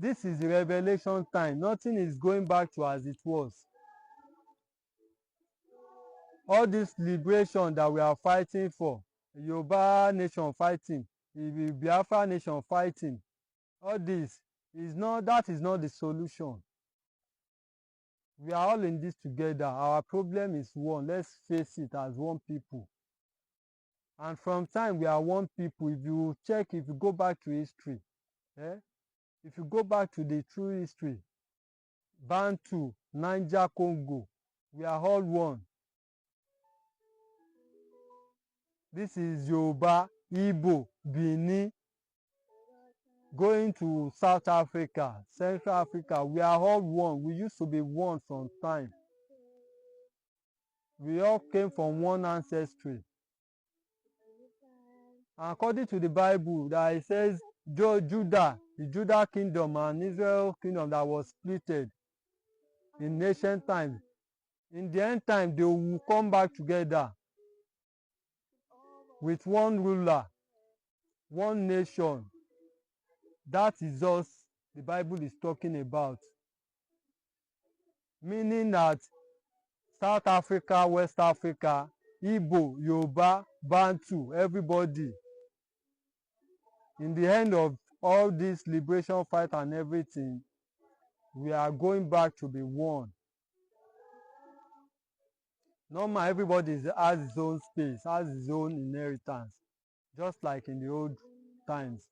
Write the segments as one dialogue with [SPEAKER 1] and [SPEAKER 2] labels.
[SPEAKER 1] this is the revelation time. Nothing is going back to as it was. All this liberation that we are fighting for, Yoruba nation fighting, the Biafra nation fighting, all this is not, that is not the solution. We are all in this together. Our problem is one. Let's face it as one people. And from time we are one people. If you check, if you go back to history, if you go back to the true history, Bantu, Niger, Congo, we are all one. This is Yoruba, Igbo, Benin, going to South Africa, Central Africa. We are all one. We used to be one from time. We all came from one ancestry. And according to the Bible, that it says Judah, the Judah kingdom and Israel kingdom that was splitted in ancient times. In the end time, they will come back together with one ruler, one nation. That is us the Bible is talking about. Meaning that South Africa, West Africa, Igbo, Yoruba, Bantu, everybody, in the end of all this liberation fight and everything, we are going back to be one. Normal, everybody has his own space, has his own inheritance, just like in the old times.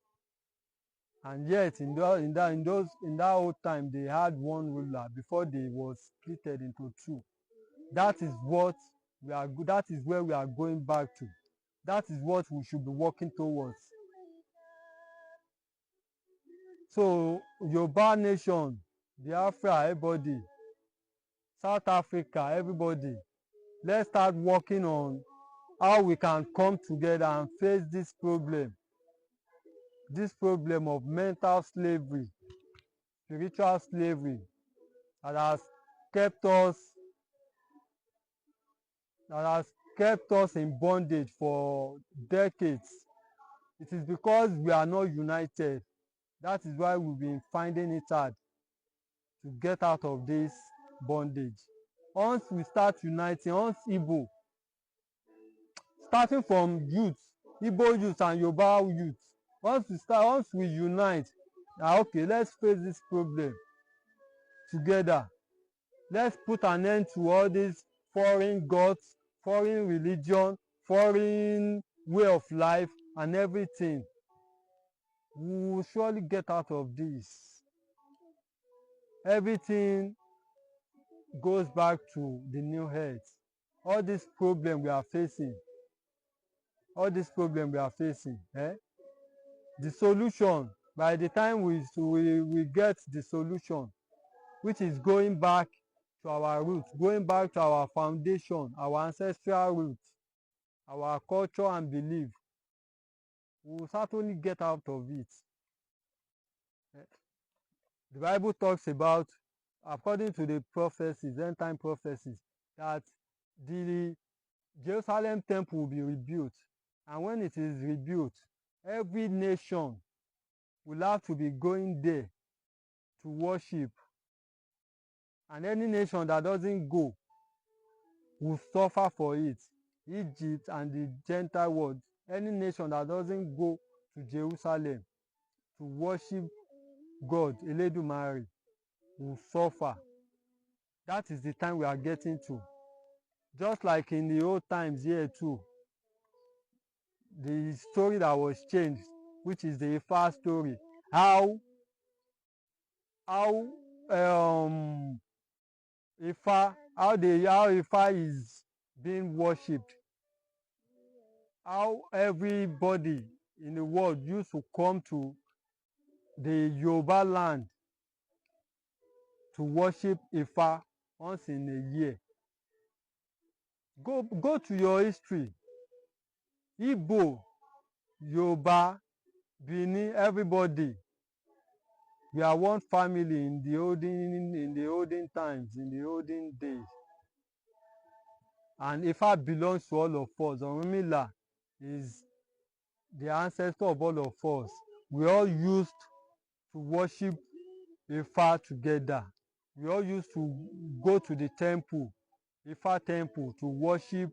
[SPEAKER 1] And yet, in that old time, they had one ruler before they was splitted into two. That is what we are. That is where we are going back to. That is what we should be working towards. So, Yoruba nation, Biafra, everybody, South Africa, everybody, let's start working on how we can come together and face this problem of mental slavery, spiritual slavery that has kept us in bondage for decades. It is because we are not united. That is why we've been finding it hard to get out of this bondage. Once we start uniting, once Igbo, starting from youth, Igbo youth and Yoruba youth, once we unite, okay, let's face this problem together. Let's put an end to all these foreign gods, foreign religion, foreign way of life and everything. We will surely get out of this. Everything goes back to the new head. All this problem we are facing, the solution, by the time we get the solution, which is going back to our roots, going back to our foundation, our ancestral roots, our culture and belief, we will certainly get out of it. The Bible talks about, according to the prophecies, Endtime prophecies, that the Jerusalem temple will be rebuilt. And when it is rebuilt, every nation will have to be going there to worship. And any nation that doesn't go will suffer for it. Egypt and the Gentile world, any nation that doesn't go to Jerusalem to worship God, Eledumare, will suffer. That is the time we are getting to. Just like in the old times here too, the story that was changed, which is the Ifa story, how Ifa is being worshipped, how everybody in the world used to come to the Yoruba land to worship Ifa once in a year. Go to your history. Igbo, Yoruba, Benin, everybody, we are one family in the olden times, in the olden days. And Ifa belongs to all of us. Orunmila is the ancestor of all of us. We all used to worship Ifa together. We all used to go to the temple, Ifa temple, to worship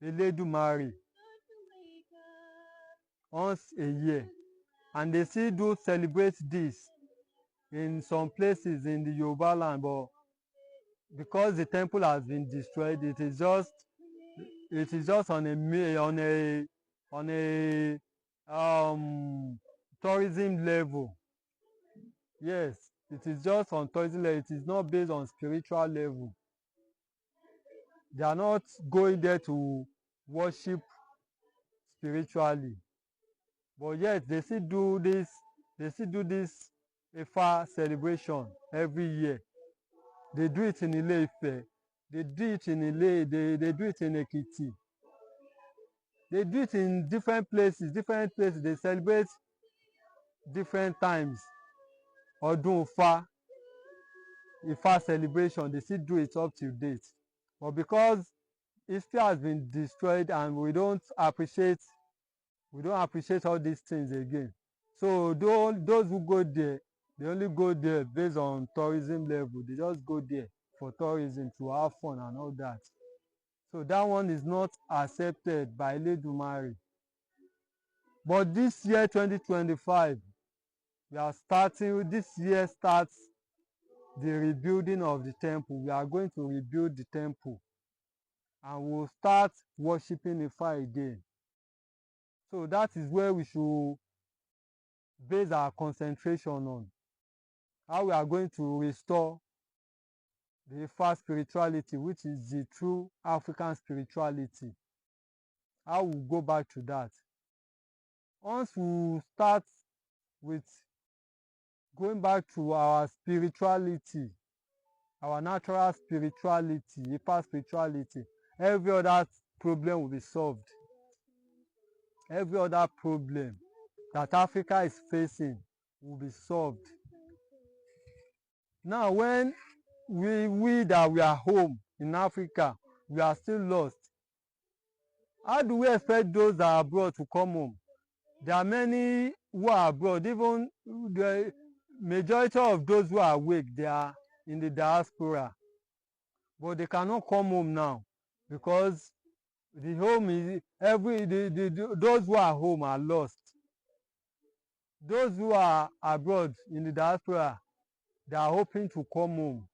[SPEAKER 1] Eledumare once a year. And they still do celebrate this in some places in the Yoruba land, but because the temple has been destroyed, it is just on a tourism level. Yes, it is just on tourism level. It is not based on spiritual level. They are not going there to worship spiritually, but yet they still do this. They still do this Ifa celebration every year. They do it in Ile-Ife. They do it in they do it in Ekiti. They do it in different places. They celebrate different times. Ọdún Ifa celebration, they still do it up to date. But because history has been destroyed and we don't appreciate all these things again. So those who go there, they only go there based on tourism level. They just go there for tourism to have fun and all that. So that one is not accepted by Eledumare. But this year 2025, this year starts the rebuilding of the temple. We are going to rebuild the temple and we'll start worshiping Ifa again. So that is where we should base our concentration on. How we are going to restore the Ifa spirituality, which is the true African spirituality. How we go back to that. Once we start with going back to our spirituality, our natural spirituality, Ifa spirituality, every other problem will be solved. Every other problem that Africa is facing will be solved. Now, when we that we are home in Africa, we are still lost, how do we expect those that are abroad to come home? There are many who are abroad. Even the majority of those who are awake, they are in the diaspora. But they cannot come home now because the home is those who are home are lost. Those who are abroad in the diaspora, they are hoping to come home.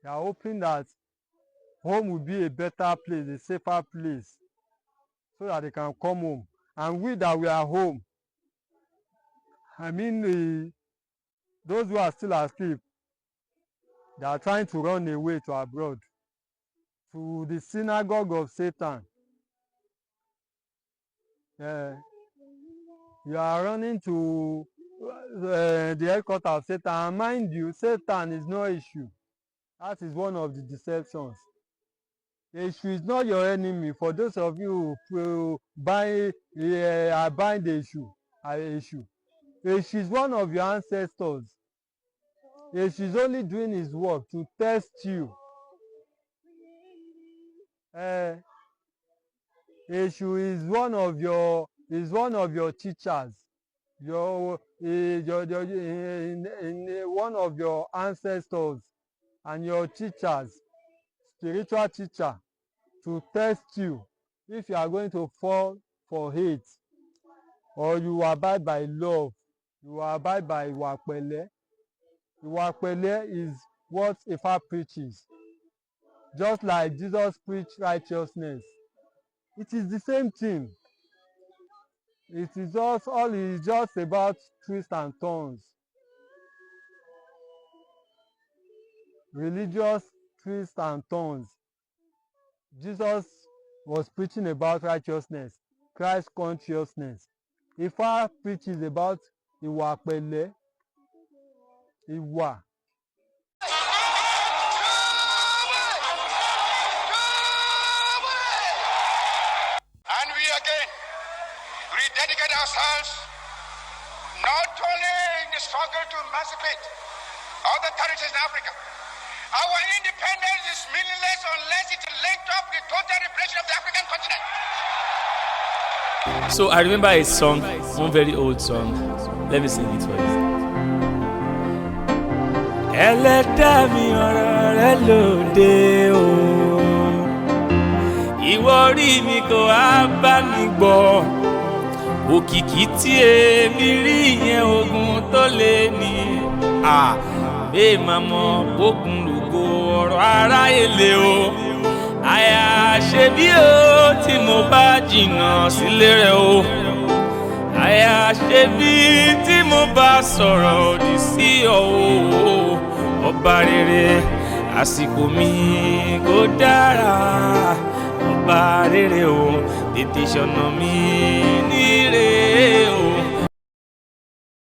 [SPEAKER 1] They are hoping that home will be a better place, a safer place, so that they can come home. And we that we are home, I mean those who are still asleep, they are trying to run away to abroad, to the synagogue of Satan. You are running to the headquarters of Satan. And mind you, Satan is no issue. That is one of the deceptions. Issue is not your enemy. For those of you who bind the issue, issue is one of your ancestors. Issue is only doing his work to test you. Issue is one of your teachers. One of your ancestors and your teachers, spiritual teacher, to test you if you are going to fall for hate or you abide by love, you abide by ìwà pẹ̀lẹ́. Ìwà pẹ̀lẹ́ is what Ifa preaches. Just like Jesus preached righteousness. It is the same thing. It is just about twists and turns. Religious twists and turns. Jesus was preaching about righteousness, Christ consciousness. Ifa preaches about ìwà pẹ̀lẹ́, ìwà.
[SPEAKER 2] And we again rededicate ourselves not only in the struggle to emancipate other territories in Africa. Our independence is meaningless unless it linked up the total liberation of the African continent.
[SPEAKER 3] So I remember a song, one very old song. Let me sing it for you. ẹlẹ́dàá mi ọ̀rọ̀ rẹ lóde o. Ìwọ orí mi kò á bá mi gbọ́, òkìkí tí èmi rí yẹn ogun tó lé ní. Bẹ́ẹ̀ máa mọ bókun lògo ọ̀rọ̀ aráyé lé o. Àyà ṣe bí o tí mo bá jìnnà sílé rẹ o. Àyà ṣe bí tí mo bá sọ̀rọ̀ òdì sí ọ o. Ọba rere àsìkò mi kò dára. Ọba rere o tètè ṣọ̀nà mi ní ire.